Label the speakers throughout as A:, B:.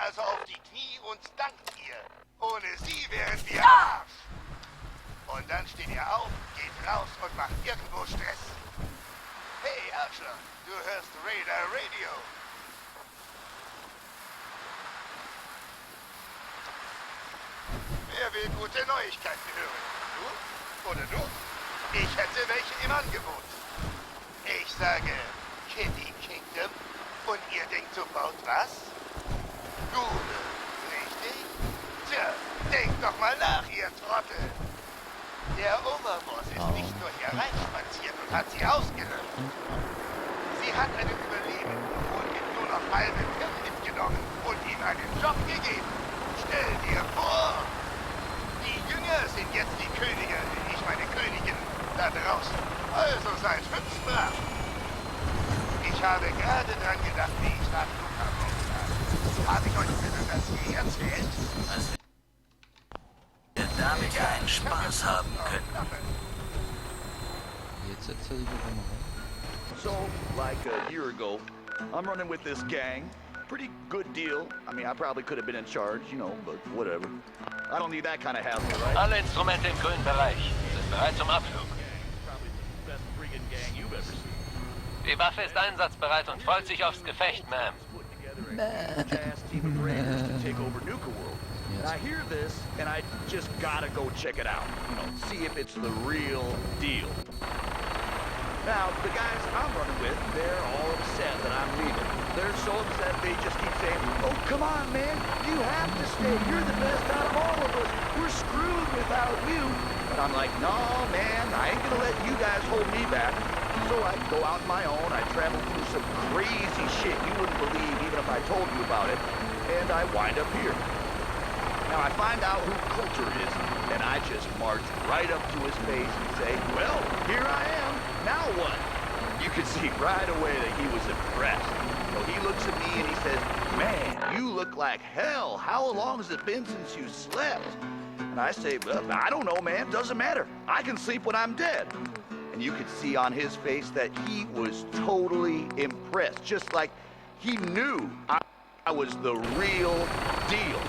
A: also auf die Knie und dankt ihr. Ohne sie wären wir Arsch. Und dann steht ihr auf, geht raus und macht irgendwo Stress. Hey Arschloch, du hörst Raider Radio. Wer will gute Neuigkeiten hören? Du? Oder du? Ich hätte welche im Angebot. Ich sage Kitty Kingdom und ihr denkt sofort was? Gute, richtig? Tja, denkt doch mal nach, ihr Trottel. Der Overboss ist nicht nur hier reinspaziert und hat sie ausgelöscht. Sie hat einen Überlebenden und ihm nur noch halbe Hirn mitgenommen und ihm einen Job gegeben. Stell dir vor! Die Jünger sind jetzt die Könige, ich meine Königin, da draußen. Also seid hübsch. Ich habe gerade dran gedacht, wie ich nach Luca rauskam. Habe ich euch das je erzählt?
B: Was wir damit keinen Spaß haben können.
C: Jetzt erzähl ich einfach mal.
D: So, like a year ago, I'm running with this gang. Pretty good deal. I mean, I probably could have been in charge, you know, but whatever. I don't need that kind of hassle, right?
E: Alle Instrumente im grünen Bereich sind bereit zum Abflug.
D: Probably the best friggin' gang you've ever seen.
E: Die Waffe ist einsatzbereit und freut sich aufs Gefecht, Ma'am.
D: Put together a huge-ass team of raiders to take over Nuka World. And I hear this, and I just gotta go check it out. You know, see if it's the real deal. Now, the guys I'm running with, they're all upset that I'm leaving. They're so upset they just keep saying, oh, come on, man, you have to stay. You're the best out of all of us. We're screwed without you. But I'm like, no, man, I ain't gonna let you guys hold me back. So I go out on my own. I travel through some crazy shit you wouldn't believe even if I told you about it. And I wind up here. Now, I find out who Coulter is, and I just march right up to his face and say, well, here I am. Now what? You could see right away that he was impressed. So he looks at me and he says, man, you look like hell. How long has it been since you slept? And I say, well, I don't know, man. Doesn't matter. I can sleep when I'm dead. And you could see on his face that he was totally impressed, just like he knew I was the real deal.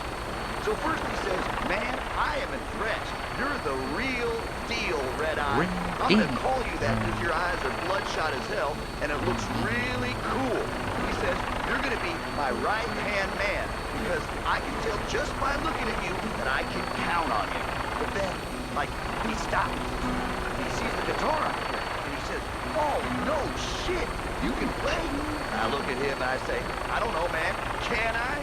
D: So first he says, man, I am impressed. You're the real deal, Red Eye. I'm going to call you that because your eyes are bloodshot as hell, and it looks really cool. He says, you're going to be my right-hand man because I can tell just by looking at you that I can count on you. But then, like, he stops. He sees the guitar out there, and he says, oh, no shit, you can play? I look at him and I say, I don't know, man, can I?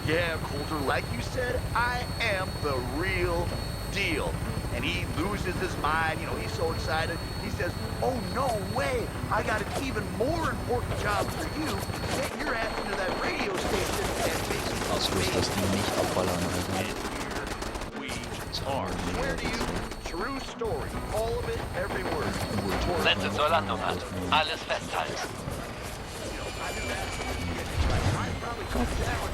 D: Yeah, Coulter, like you said, I am the real deal. And he loses his mind, you know, he's so excited. He says, oh, no way, I got an even more important job for you. Get your ass into that radio station and make some
C: Ausschluss, dass die nicht abballern, Alter.
D: And here we are. Swear to you, true story. All of it, every word.
E: Sätze zur Landung an. Alles festhalten.
D: I knew that. I probably cut down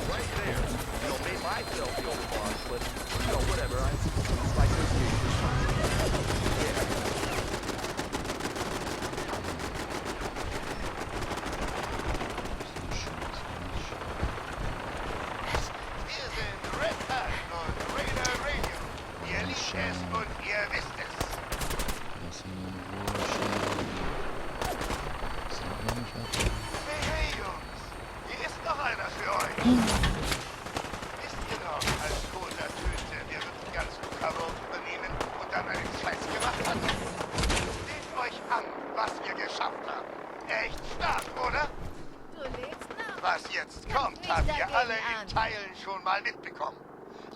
D: right there. You know, made myself the old boss, but, you know, whatever. I like this game.
A: Wir sind Red Eye und Raider Radio. Ihr liebt es und ihr wisst es.
C: Das sind Bursche.
A: Hey, hey, Jungs. Hier ist noch einer für euch. Wisst ihr noch, als Coulter tönte, wir würden ganz Lucaro übernehmen und dann einen Scheiß gemacht hat? Seht euch an, was wir geschafft haben. Echt stark, oder?
F: Du lebst noch.
A: Was jetzt kommt, habt ihr alle in Teilen schon mal mitbekommen.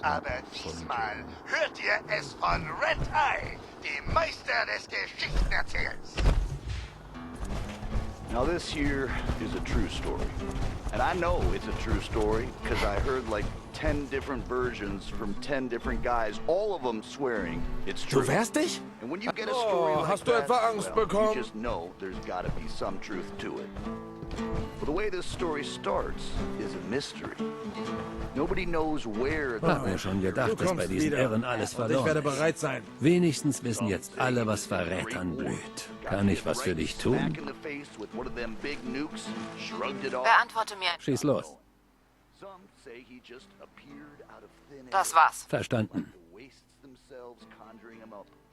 A: Aber diesmal hört ihr es von Red Eye, dem Meister des Geschichtenerzählens.
D: Now this here is a true story. And I know it's a true story because I heard like 10 different versions from 10 different guys, all of them swearing it's true.
G: Du wehrst dich?
D: And when you get a story like
G: hast du
D: that,
G: etwa Angst
D: well,
G: bekommen?
D: you just know there's got to be some truth to it. Well, the way this story starts is a mystery. Nobody knows where the
G: Hab mir schon gedacht, dass bei diesen Irren alles verloren ist.
H: bereit sein.
G: Wenigstens wissen jetzt alle, was Verrätern blüht. Kann ich was für dich tun?
F: Beantworte mir.
G: Schieß los.
F: Das war's.
G: Verstanden.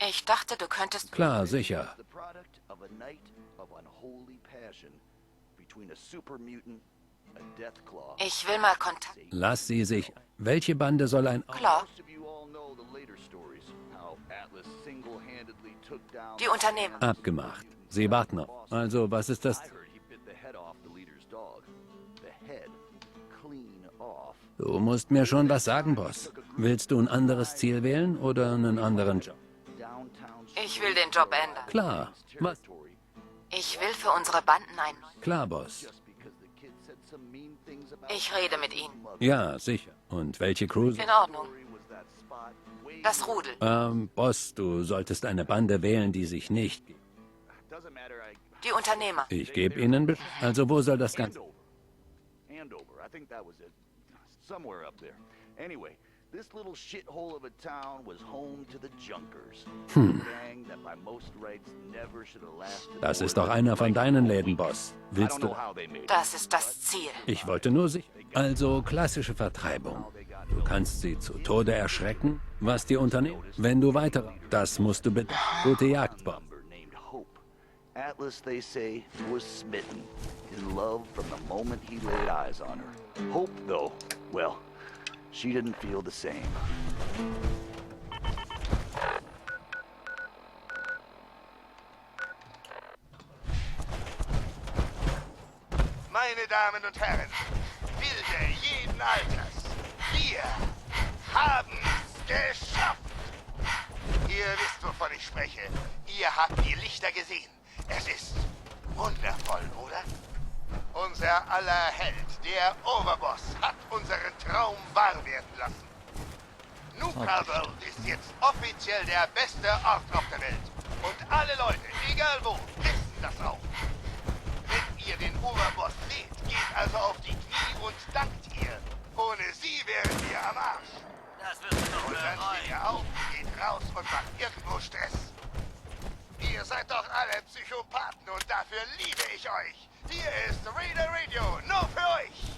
F: Ich dachte, du könntest...
G: Klar, sicher.
F: Ich will mal Kontakt...
G: Lass sie sich. Welche Bande soll ein...
F: Klar. Die Unternehmer.
G: Abgemacht. Sie warten noch. Also, was ist das? Du musst mir schon was sagen, Boss. Willst du ein anderes Ziel wählen oder einen anderen Job?
F: Ich will den Job ändern.
G: Klar. Was?
F: Ich will für unsere Banden ein...
G: Klar, Boss.
F: Ich rede mit ihnen.
G: Ja, sicher. Und welche Crew?
F: In Ordnung. Das Rudel.
G: Boss, du solltest eine Bande wählen, die sich nicht gibt.
F: Die Unternehmer.
G: Ich gebe ihnen... Also, wo soll das Ganze...
D: Andover, I think that was it. Somewhere up there. Anyway, this little shithole of a town was home to the Junkers. Gang that by most rights never should have lasted.
G: Das ist doch einer von deinen Läden, Boss.
D: I don't
G: Willst
D: know
G: du...
D: how they made it.
F: Das ist das Ziel.
G: Ich wollte nur sicher. Also, klassische Vertreibung. Du kannst sie zu Tode erschrecken, was die Unternehmen... Wenn du weiter... Das musst du bitte... Gute Jagd, Boss.
D: Named Hope. Atlas, they say, was smitten in love from the moment he laid eyes on her. Hope, though, well, she didn't feel the same.
A: Meine Damen und Herren, Wilde jeden Alters, wir haben's geschafft. Ihr wisst, wovon ich spreche. Ihr habt die Lichter gesehen. Es ist wundervoll, oder? Unser aller Held, der Overboss, hat unseren Traum wahr werden lassen. Nuka World ist jetzt offiziell der beste Ort auf der Welt. Und alle Leute, egal wo, wissen das auch. Wenn ihr den Overboss seht, geht also auf die Knie und dankt ihr. Ohne sie wären wir am Arsch.
B: Das wirst du doch
A: Und dann steht ihr auf, geht raus und macht irgendwo Stress. Ihr seid doch alle Psychopathen und dafür liebe ich euch. Hier ist Raider Radio, nur für euch.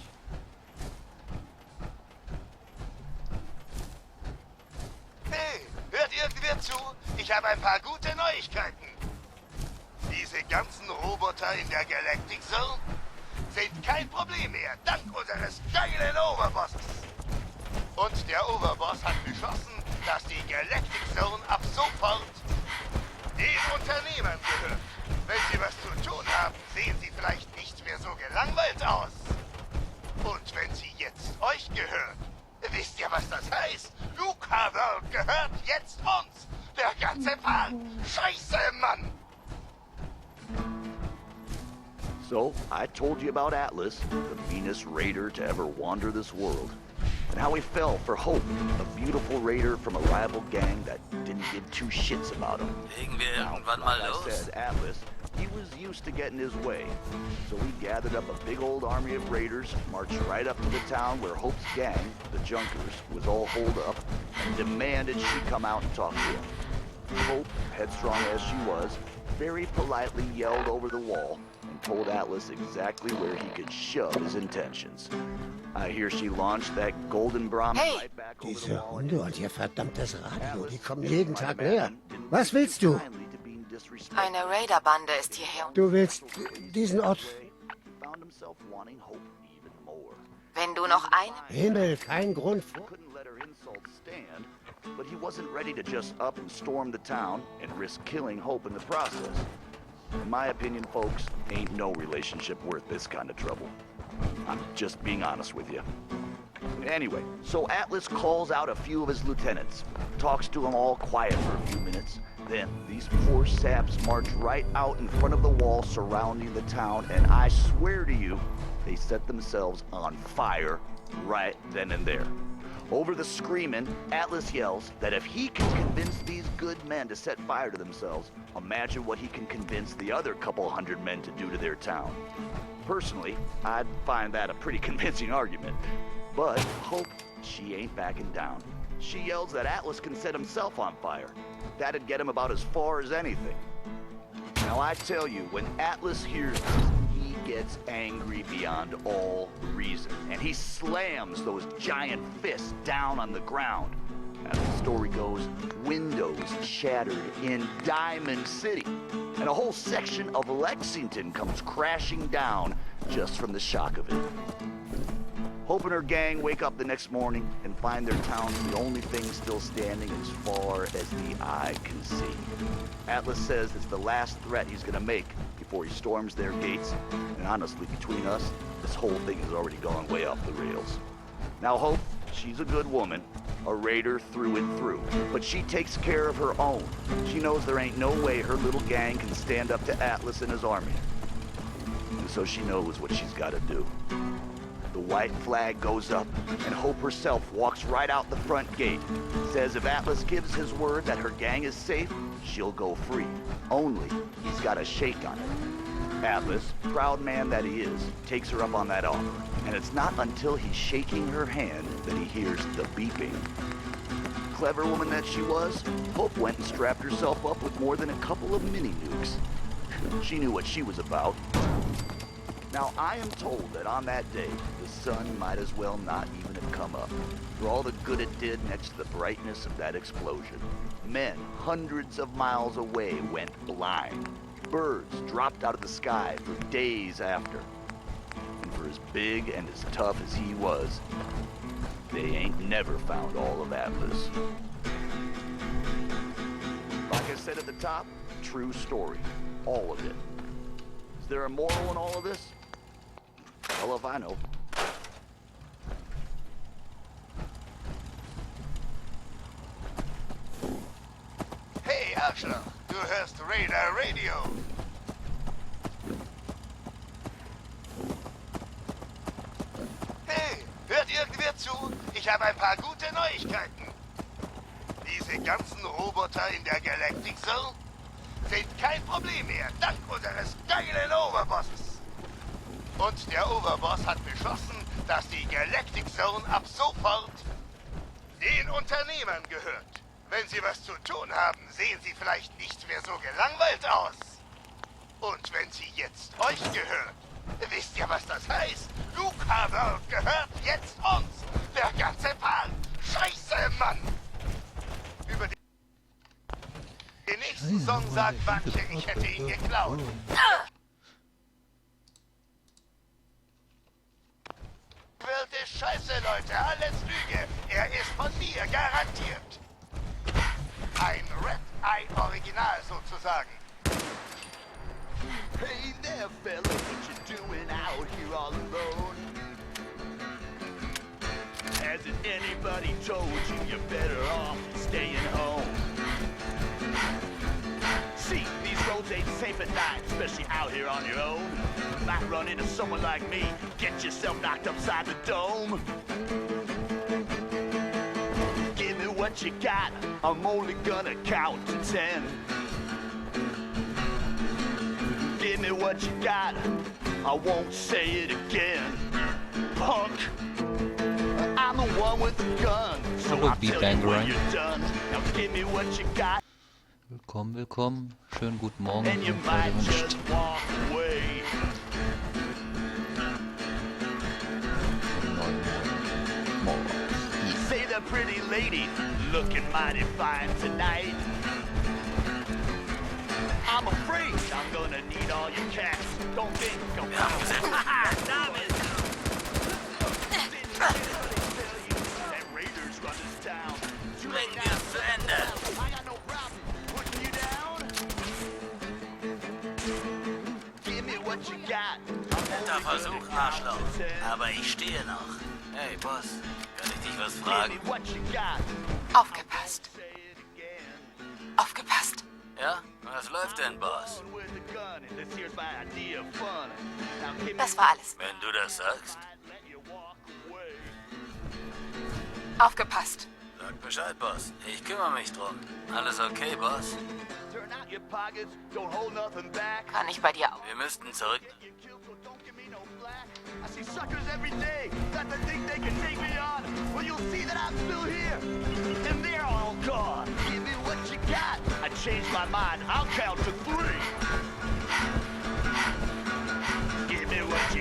A: Hey, hört irgendwer zu? Ich habe ein paar gute Neuigkeiten. Diese ganzen Roboter in der Galactic Zone sind kein Problem mehr, dank unseres geilen Overbosses. Und der Overboss hat beschlossen, dass die Galactic Zone ab sofort den Unternehmern gehört. Wenn sie was zu tun haben, sehen sie vielleicht nicht mehr so gelangweilt aus. Und wenn sie jetzt euch gehört, wisst ihr, was das heißt? Nuka World gehört jetzt uns. Der ganze Park. Scheiße, Mann.
D: So, I told you about Atlas, the meanest raider to ever wander this world. And how he fell for Hope, a beautiful raider from a rival gang that didn't give two shits about him.
B: Legen wir
D: Now,
B: irgendwann mal
D: like I
B: los?
D: said, Atlas, he was used to getting his way. So he gathered up a big old army of raiders, marched right up to the town where Hope's gang, the Junkers, was all holed up, and demanded she come out and talk to him. Hope, headstrong as she was, very politely yelled over the wall and told Atlas exactly where he could shove his intentions. I hear she launched that golden Brahmin
F: Hey!
D: right back over the
I: Diese
D: wall.
I: Hunde und ihr verdammtes Radio, die kommen jeden Tag näher. Was willst du?
F: Eine Raider-Bande ist hierher.
I: Du willst diesen Ort...
D: Found himself wanting Hope even more.
F: Wenn du noch eine...
I: Himmel, kein Grund vor...
D: Couldn't let her insults stand, but he wasn't ready to just up and storm the town and risk killing Hope in the process. In my opinion, folks, ain't no relationship worth this kind of trouble. I'm just being honest with you. Anyway, so Atlas calls out a few of his lieutenants, talks to them all quiet for a few minutes. Then these poor saps march right out in front of the wall surrounding the town, and I swear to you, they set themselves on fire right then and there. Over the screaming, Atlas yells that if he can convince these good men to set fire to themselves, imagine what he can convince the other couple hundred men to do to their town. Personally, I'd find that a pretty convincing argument. But Hope, she ain't backing down. She yells that Atlas can set himself on fire. That'd get him about as far as anything. Now I tell you, when Atlas hears this, he gets angry beyond all reason. And he slams those giant fists down on the ground. As the story goes, windows shattered in Diamond City. And a whole section of Lexington comes crashing down just from the shock of it. Hope and her gang wake up the next morning and find their town the only thing still standing as far as the eye can see. Atlas says it's the last threat he's gonna make before he storms their gates. And honestly, between us, this whole thing has already gone way off the rails. Now Hope, she's a good woman, a raider through and through, but she takes care of her own. She knows there ain't no way her little gang can stand up to Atlas and his army. And so she knows what she's gotta do. The white flag goes up, and Hope herself walks right out the front gate. Says if Atlas gives his word that her gang is safe, she'll go free. Only, he's got a shake on it. Atlas, proud man that he is, takes her up on that offer. And it's not until he's shaking her hand that he hears the beeping. Clever woman that she was, Hope went and strapped herself up with more than a couple of mini-nukes. She knew what she was about. Now, I am told that on that day, the sun might as well not even have come up, for all the good it did next to the brightness of that explosion. Men hundreds of miles away went blind. Birds dropped out of the sky for days after. And for as big and as tough as he was, they ain't never found all of Atlas. Like I said at the top, true story. All of it. Is there a moral in all of this? Hell if I know.
A: Hey, Arschloch, du hörst Radar Radio. Hey, hört irgendwer zu? Ich habe ein paar gute Neuigkeiten. Diese ganzen Roboter in der Galactic Zone sind kein Problem mehr, dank unseres geilen Oberbosses. Und der Oberboss hat beschlossen, dass die Galactic Zone ab sofort den Unternehmern gehört. Wenn sie was zu tun haben, sehen sie vielleicht nicht mehr so gelangweilt aus. Und wenn sie jetzt euch gehört, wisst ihr, was das heißt? Luke Harvard gehört jetzt uns. Der ganze Park. Scheiße, Mann. Über den nächsten Song sagt Wacke, ich hätte ihn geklaut. Wilde Scheiße, Leute, alles Lüge. Er ist von mir, garantiert. Ein Red Eye Original sozusagen.
D: Hey there, fella, what you doing out here all alone? Hasn't anybody told you you're better off staying home? See, these roads ain't safe at night, especially out here on your own. You might run into someone like me, get yourself knocked upside the dome. Give me what you got, I'm only gonna count to 10. Give me what you got, I won't say it again. Punk, I'm the one with the gun, so I'll tell you when you're done. Now give me what you got.
C: Willkommen, willkommen. Schönen guten Morgen.
D: And you might just walk away. Say the pretty lady looking mighty fine tonight. I'm afraid I'm gonna need all your cash. Don't think I'm that Raiders run this town.
B: Bringen wir es zu Ende.
D: I got no problem putting you down. Give me what you got.
B: Netter Versuch, Arschloch. Aber ich stehe noch. Hey, Boss, kann ich dich was fragen?
D: Give me what you got.
F: Aufgepasst. Aufgepasst.
B: Ja? Was läuft denn, Boss?
F: Das war alles.
B: Wenn du das sagst,
F: Aufgepasst.
B: sag Bescheid, Boss. Ich kümmere mich drum. Alles okay, Boss?
F: Kann ich bei dir auch?
B: Wir müssten zurück.
D: I see suckers every day that they think they can take me on. Well, you'll see that I'm still here, and they're all gone. Give me what you got. I changed my mind. I'll count to 3.